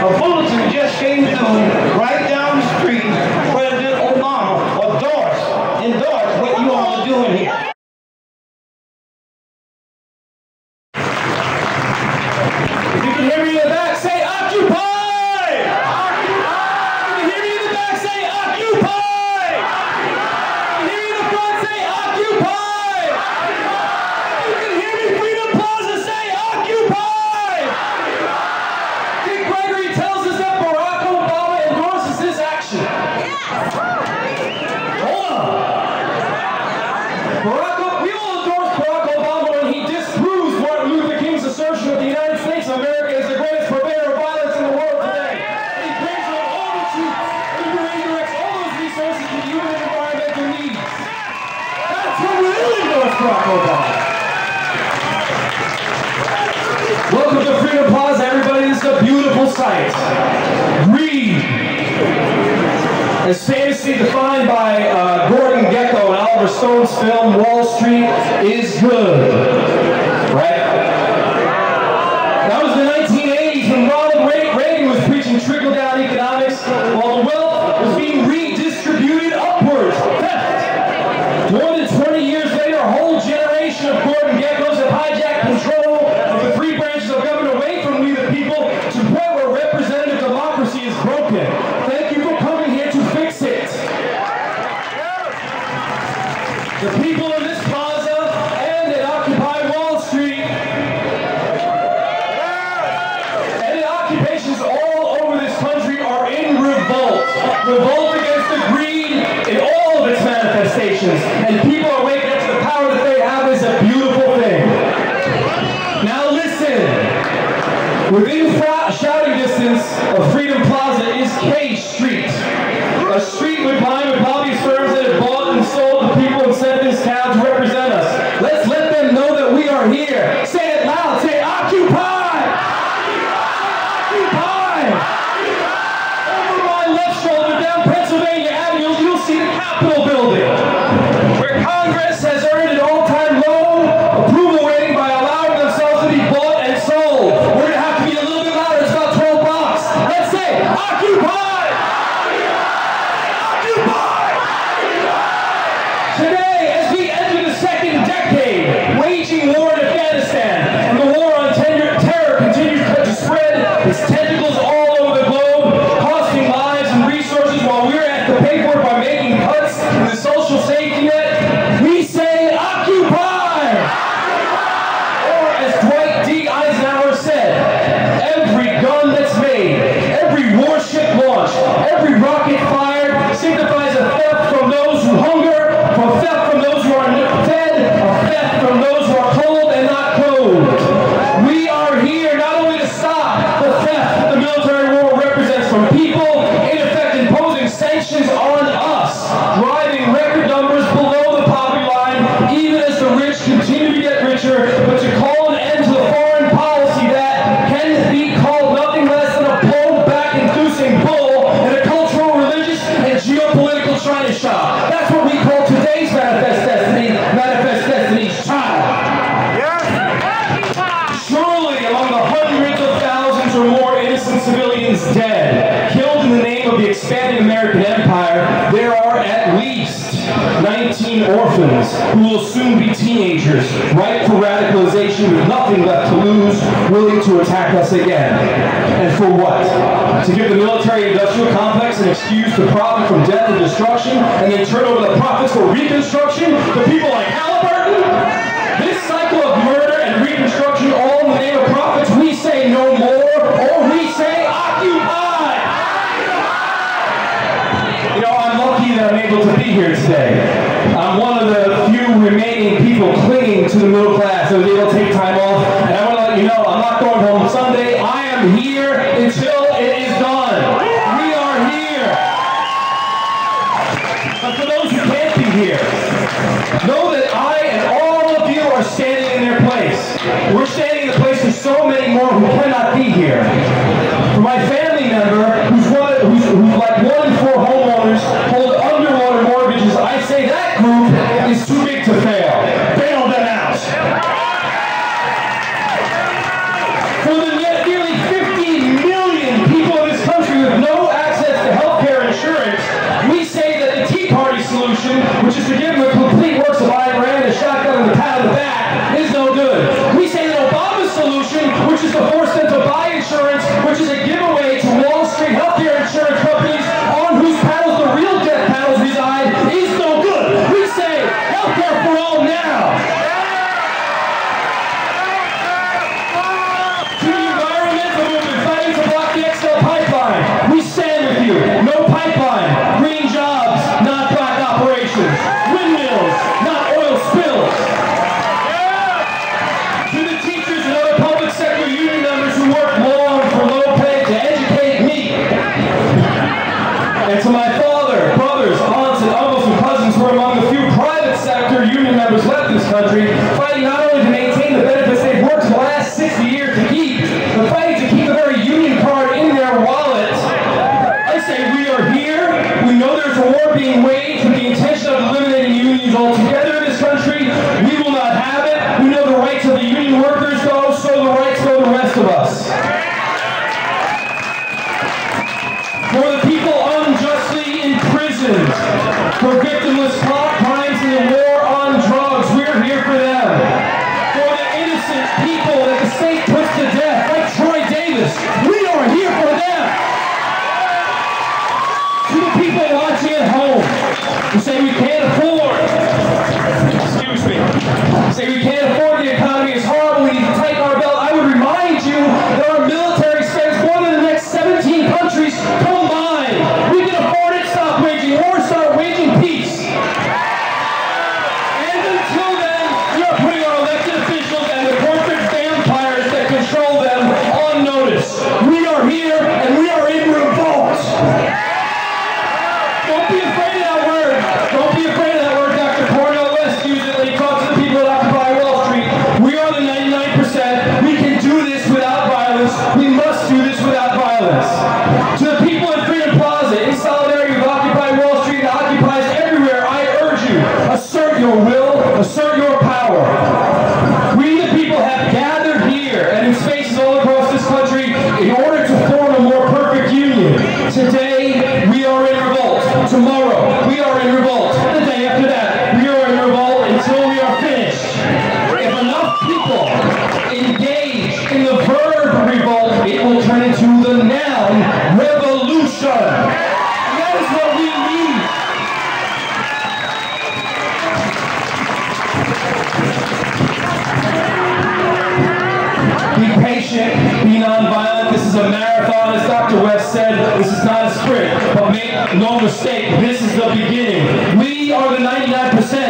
a bulletin just came through right down the street. President Obama endorsed what you all are doing here. If you can hear me in the back, say occupy! If you can hear me in the back, say occupy! If you can hear me in the front, say occupy! If you can hear me, Freedom Plaza, say occupy! Dick Gregory tells us that Barack Obama endorses this action. Hold on. We all endorse Barack Obama when he disproves Martin Luther King's assertion that the United States of America is the greatest purveyor of violence in the world today. And he brings on all the truth and redirects all those resources to human and environmental needs. That's what we really endorse Barack Obama. Welcome to Freedom Plaza, everybody. This is a beautiful sight. Greed, as famously defined by Gordon Gekko in Oliver Stone's film Wall Street, is good. Right? That was the 1980s when Ronald Reagan was preaching trickle-down economics while the wealth was being redistributed upwards. Theft. More than 20 years later, a whole generation of Gordon Gekkos have hijacked control of the three branches of government away from we the people to the point where representative democracy is broken. Thank you for coming here to fix it. The people in this plaza and at Occupy Wall Street and in occupations all over this country are in revolt. Revolt against the greed in all of its manifestations. And people are waking up to the power that they have is a beautiful thing. Now listen. Within shouting distance of Freedom Plaza is K Street. A street lined with lobbyist firms that have bought and sold the people and sent this town to represent us. Let's let them know that we are here. Say it loud. Say occupy! Occupy! Over my left shoulder down Pennsylvania Avenue, you'll see the Capitol building, where Congress has earned an all-time low approval rating by allowing themselves to be bought and sold. We're going to have to be a little bit louder. It's about 12 blocks. Let's say occupy! Today, as we enter the second decade, waging war in Afghanistan, and the war on terror continues to spread its tentacles all over the globe, costing lives and resources while we're at the pay for it by making cuts in the social safety net, we say occupy! Or as Dwight D. Eisenhower said, every gun that's made, every warship launched, every rocket fired signifies a theft from those who hunger, a theft from those who are fed, a theft from those who are cold and not clothed. We are here not only to stop the theft that the military war represents from people, in effect imposing sanctions on us, driving record numbers below the poverty line, even as the rich continue to get richer, but to call an end to the foreign policy that can be called nothing less than a blow-back-inducing bull and a cultural, religious, and geopolitical China shop. That's what we call today's Manifest Destiny's child. Surely among the hundreds of thousands or more innocent civilians dead, killed in the name of the expanding American empire, there are at least 19 orphans who will soon be teenagers, ripe for radicalization with nothing left to lose, willing to attack us again. And for what? To give the military-industrial complex an excuse to profit from death and destruction, and then turn over the profits for reconstruction to people like Halliburton? This cycle of murder and reconstruction, all in the name of profits, we say no more, or we say occupy! You know, I'm lucky that I'm able to be here today. I'm one of the few remaining people clinging to the middle class that was able to take time off, and I want to let you know, I'm not going home Sunday. I am here until it is done. We are here. But for those who can't be here, know that I and all of you are standing in their place. We're standing in the place of so many more who cannot be here. For my family member, who's like 1 in 4 homeowners hold underwater mortgages, I say that group is too big to fail. Bail them out. For the nearly 50 million people in who say we can't afford, excuse me, say we can't afford the economy is horrible, we need to tighten our belt, I would remind you that our military spends more than the next 17 countries combined. We can afford it, stop waging war, start waging peace. And until then, we are putting our elected officials and the corporate vampires that control them on notice. We are here and we are in revolt. Don't be afraid of that word. Don't be afraid of that word. Dr. Cornel West used it when he talked to the people at Occupy Wall Street. We are the 99%. We can do this without violence. We must do this without violence. To the people in Freedom Plaza, in solidarity with Occupy Wall Street and occupies everywhere, I urge you, assert your will, assert your power. We the people have gathered here and in spaces all across this country in order to form a more perfect union. Today, we are in revolt. Tomorrow, we are in revolt. The day after that, we are in revolt until we are finished. If enough people engage in the verb revolt, it will turn into the noun revolution. And that is what we need. Be patient, be nonviolent. This is a marathon, as Dr. West said. This is not a sprint, but make no mistake, this is the beginning. We are the 99%.